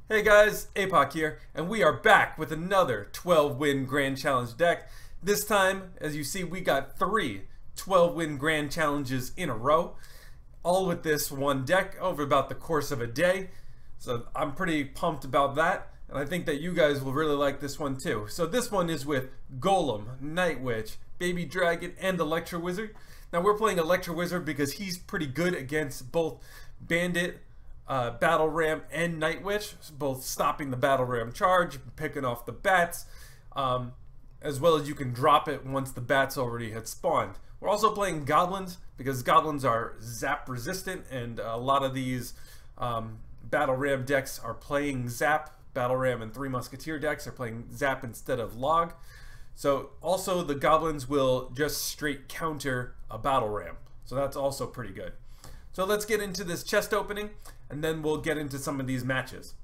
Hey guys, APOC here, and we are back with another 12-win Grand Challenge deck. This time, as you see, we got three 12-win Grand Challenges in a row, all with this one deck over about the course of a day. So I'm pretty pumped about that, and I think that you guys will really like this one too. So this one is with Golem, Night Witch, Baby Dragon, and Electro Wizard. Now we're playing Electro Wizard because he's pretty good against both Bandit, Battle Ram, and Night Witch, both stopping the Battle Ram charge, picking off the bats, as well as you can drop it once the bats already had spawned. We're also playing Goblins because Goblins are zap resistant, and a lot of these Battle Ram decks are playing zap. Battle Ram and Three Musketeer decks are playing zap instead of log. So also the Goblins will just straight counter a Battle Ram, so that's also pretty good. So let's get into this chest opening, and then we'll get into some of these matches.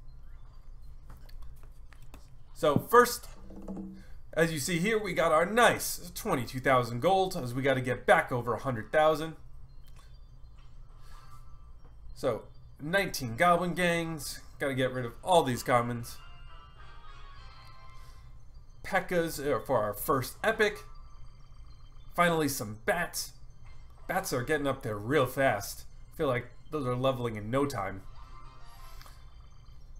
So first, as you see here, we got our nice 22,000 gold, as we got to get back over 100,000. So 19 Goblin Gangs, got to get rid of all these commons. P.E.K.K.A.s for our first epic. Finally some bats. Bats are getting up there real fast. I feel like those are leveling in no time.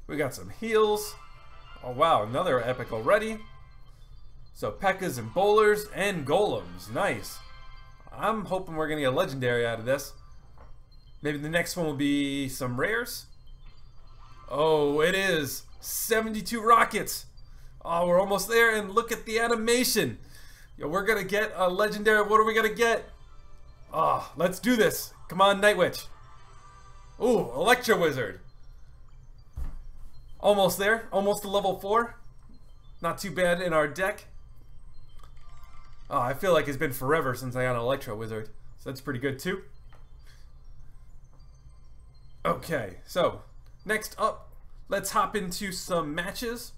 We got some heals. Oh wow, another epic already. So P.E.K.K.A.s and bowlers and golems. Nice. I'm hoping we're gonna get a legendary out of this. Maybe the next one will be some rares. Oh, it is 72 rockets. Oh, we're almost there, and look at the animation. Yo, we're gonna get a legendary. What are we gonna get? Oh, let's do this. Come on, Night Witch. Ooh, Electro Wizard. Almost there. Almost to level 4. Not too bad in our deck. Oh, I feel like it's been forever since I got an Electro Wizard. So that's pretty good too. Okay, so next up, let's hop into some matches.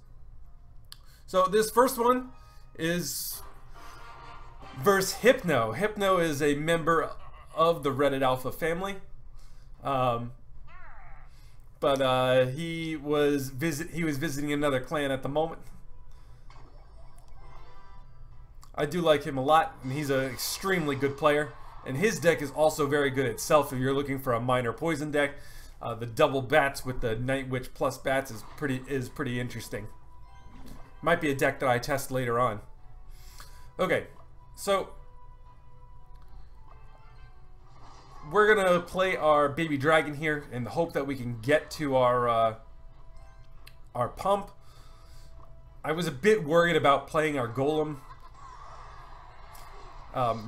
So this first one is versus Hypno. Hypno is a member of the Reddit Alpha family, but he was visiting another clan at the moment. I do like him a lot, and he's an extremely good player. And his deck is also very good itself. If you're looking for a minor poison deck, the double bats with the Night Witch plus bats is pretty interesting. Might be a deck that I test later on. Okay, so we're gonna play our Baby Dragon here in the hope that we can get to our pump. I was a bit worried about playing our Golem,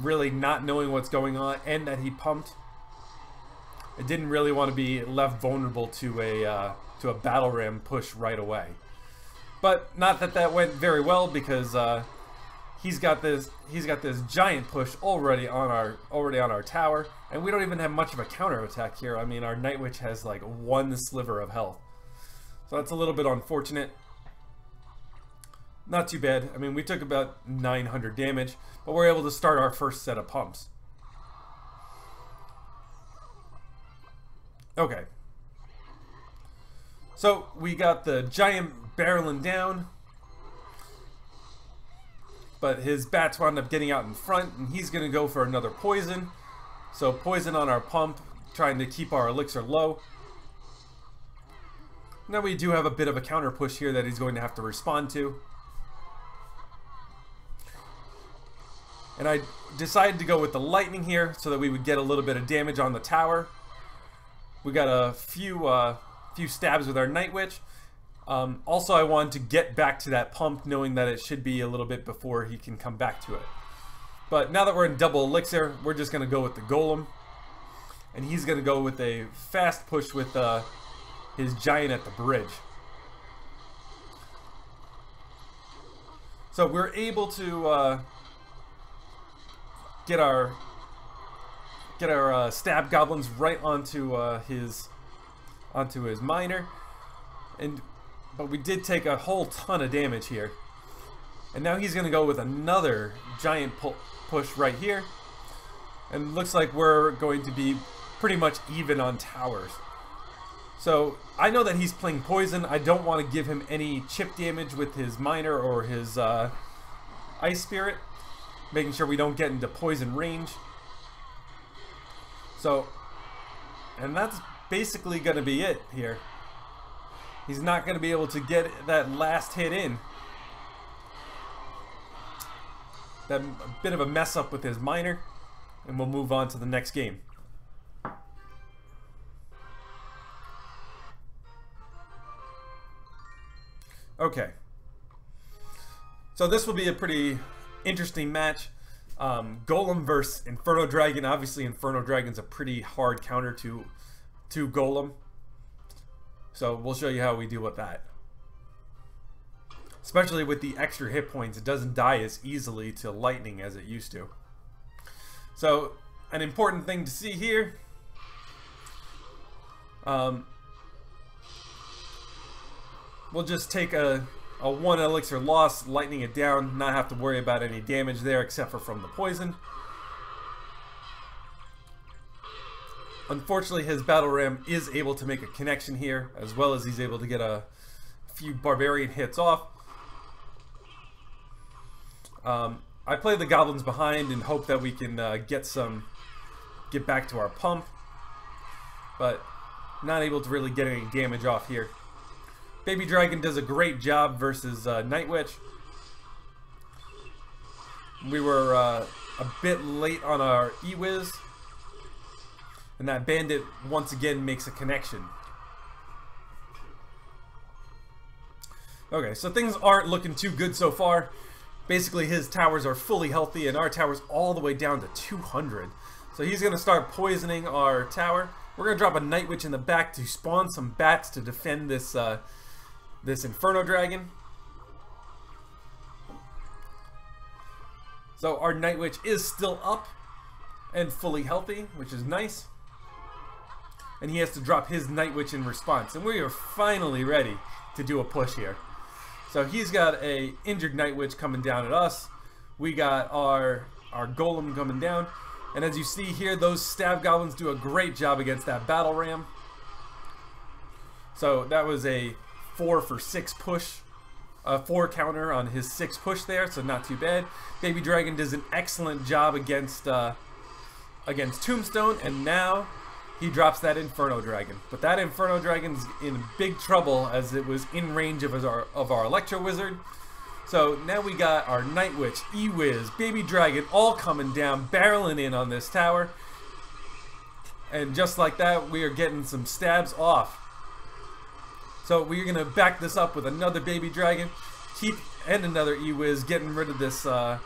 really not knowing what's going on, and that he pumped. I didn't really want to be left vulnerable to a Battle Ram push right away. But not that that went very well, because he's got this giant push already on our tower, and we don't even have much of a counter attack here. I mean, our Night Witch has like one sliver of health, so that's a little bit unfortunate. Not too bad. I mean, we took about 900 damage, but we're able to start our first set of pumps. Okay. So we got the giant barreling down, but his bats wound up getting out in front, and he's gonna go for another poison. So poison on our pump, trying to keep our elixir low. Now we do have a bit of a counter push here that he's going to have to respond to. And I decided to go with the lightning here so that we would get a little bit of damage on the tower. We got a few stabs with our Night Witch. Also, I wanted to get back to that pump, knowing that it should be a little bit before he can come back to it. But now that we're in double elixir, we're just going to go with the Golem. And he's going to go with a fast push with his giant at the bridge. So we're able to get our stab goblins right onto his miner, but we did take a whole ton of damage here. And now he's gonna go with another giant push right here, and looks like we're going to be pretty much even on towers. So I know that he's playing poison. I don't want to give him any chip damage with his miner or his ice spirit, making sure we don't get into poison range. So, and that's basically going to be it here. He's not going to be able to get that last hit in. That a bit of a mess up with his miner, and we'll move on to the next game. Okay, so this will be a pretty interesting match. Golem versus Inferno Dragon. Obviously, Inferno Dragon's a pretty hard counter to Golem. So we'll show you how we deal with that. Especially with the extra hit points, it doesn't die as easily to lightning as it used to. So, an important thing to see here. We'll just take a 1 elixir loss, lightning it down, not have to worry about any damage there except for from the poison. Unfortunately, his battle ram is able to make a connection here, as well as he's able to get a few barbarian hits off. I play the goblins behind and hope that we can get back to our pump, but not able to really get any damage off here. Baby Dragon does a great job versus Night Witch. We were a bit late on our E-Wiz, and that bandit once again makes a connection. Okay, so things aren't looking too good so far. Basically, his towers are fully healthy, and our tower's all the way down to 200. So he's going to start poisoning our tower. We're going to drop a Night Witch in the back to spawn some bats to defend this this Inferno Dragon. So our Night Witch is still up and fully healthy, which is nice. And he has to drop his Night Witch in response. And we are finally ready to do a push here. So he's got a injured Night Witch coming down at us. We got our Golem coming down. And as you see here, those Stab Goblins do a great job against that Battle Ram. So that was a 4 for 6 push. 4 counter on his 6 push there, so not too bad. Baby Dragon does an excellent job against Tombstone, and now he drops that Inferno Dragon. But that Inferno Dragon's in big trouble as it was in range of our Electro Wizard. So now we got our Night Witch, E-Wiz, Baby Dragon all coming down, barreling in on this tower. And just like that, we are getting some stabs off. So we're going to back this up with another Baby Dragon, and another E-Wiz, getting rid of this to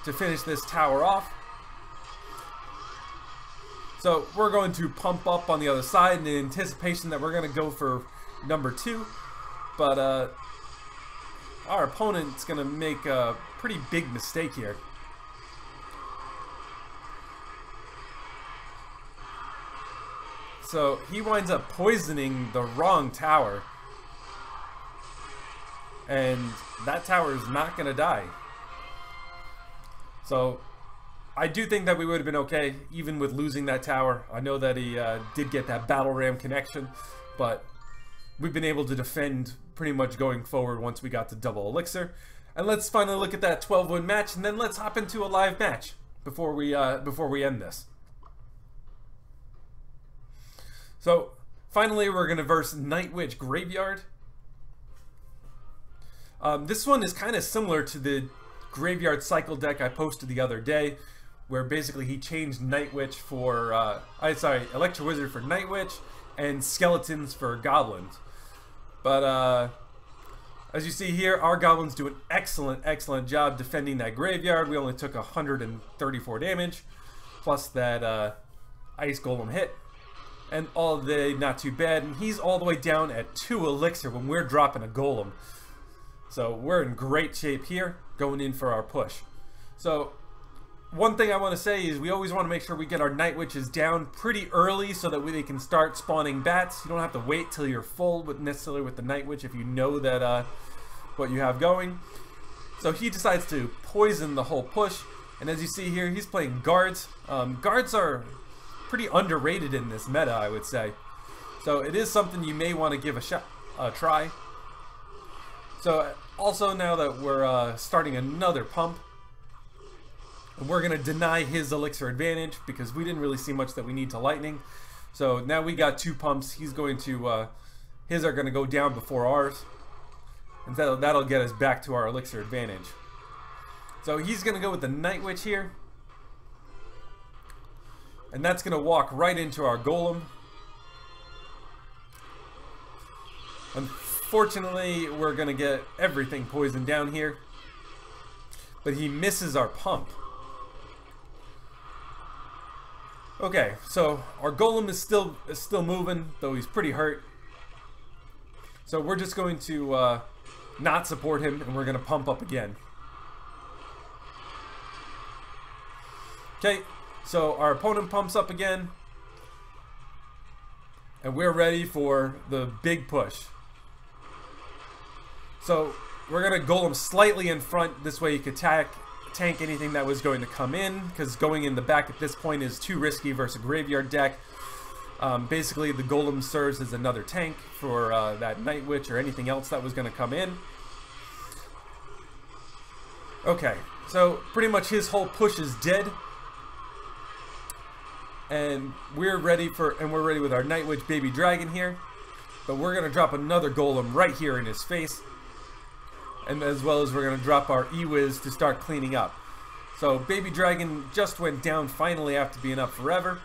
finish this tower off. So we're going to pump up on the other side in anticipation that we're going to go for number 2. But our opponent's going to make a pretty big mistake here. So he winds up poisoning the wrong tower. And that tower is not going to die. So I do think that we would have been okay, even with losing that tower. I know that he did get that Battle Ram connection, but we've been able to defend pretty much going forward once we got to double elixir. And let's finally look at that 12-win match, and then let's hop into a live match before we end this. So finally, we're going to verse Night Witch Graveyard. This one is kind of similar to the Graveyard Cycle deck I posted the other day, where basically he changed Night Witch for, Electro Wizard for Night Witch, and Skeletons for Goblins. But, as you see here, our Goblins do an excellent job defending that Graveyard. We only took 134 damage, plus that, Ice Golem hit. And all day, not too bad. And he's all the way down at 2 elixir when we're dropping a Golem. So we're in great shape here, going in for our push. So one thing I want to say is we always want to make sure we get our Night Witches down pretty early so that they can start spawning bats. You don't have to wait till you're full necessarily with the Night Witch if you know that what you have going. So he decides to poison the whole push. And as you see here, he's playing guards. Guards are pretty underrated in this meta, I would say. So it is something you may want to give a try. So also now that we're starting another pump, we're going to deny his elixir advantage because we didn't really see much that we need to lightning. So now we got 2 pumps. He's going to, his are going to go down before ours. And that'll get us back to our elixir advantage. So he's going to go with the Night Witch here. And that's going to walk right into our Golem. Unfortunately, we're going to get everything poisoned down here. But he misses our pump. Okay, so our Golem is still moving, though he's pretty hurt. So we're just going to not support him, and we're going to pump up again. Okay, so our opponent pumps up again. And we're ready for the big push. So we're going to Golem slightly in front. This way you could tank anything that was going to come in, because going in the back at this point is too risky versus a graveyard deck. Basically the Golem serves as another tank for that Night Witch or anything else that was going to come in. Okay, so pretty much his whole push is dead. And we're ready with our Night Witch Baby Dragon here. But we're going to drop another Golem right here in his face. And as well as we're going to drop our E-Wiz to start cleaning up. So Baby Dragon just went down finally after being up forever.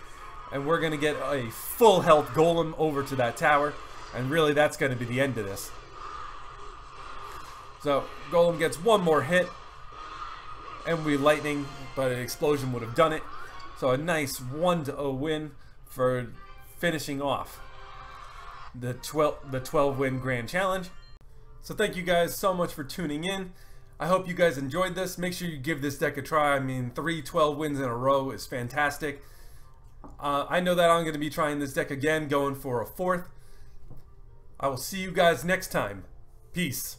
And we're going to get a full health Golem over to that tower. And really that's going to be the end of this. So Golem gets one more hit. And we lightning, but an explosion would have done it. So a nice 1-0 win for finishing off the 12 win Grand Challenge. So thank you guys so much for tuning in. I hope you guys enjoyed this. Make sure you give this deck a try. I mean, 12 wins in a row is fantastic. I know that I'm going to be trying this deck again, going for a 4th. I will see you guys next time. Peace.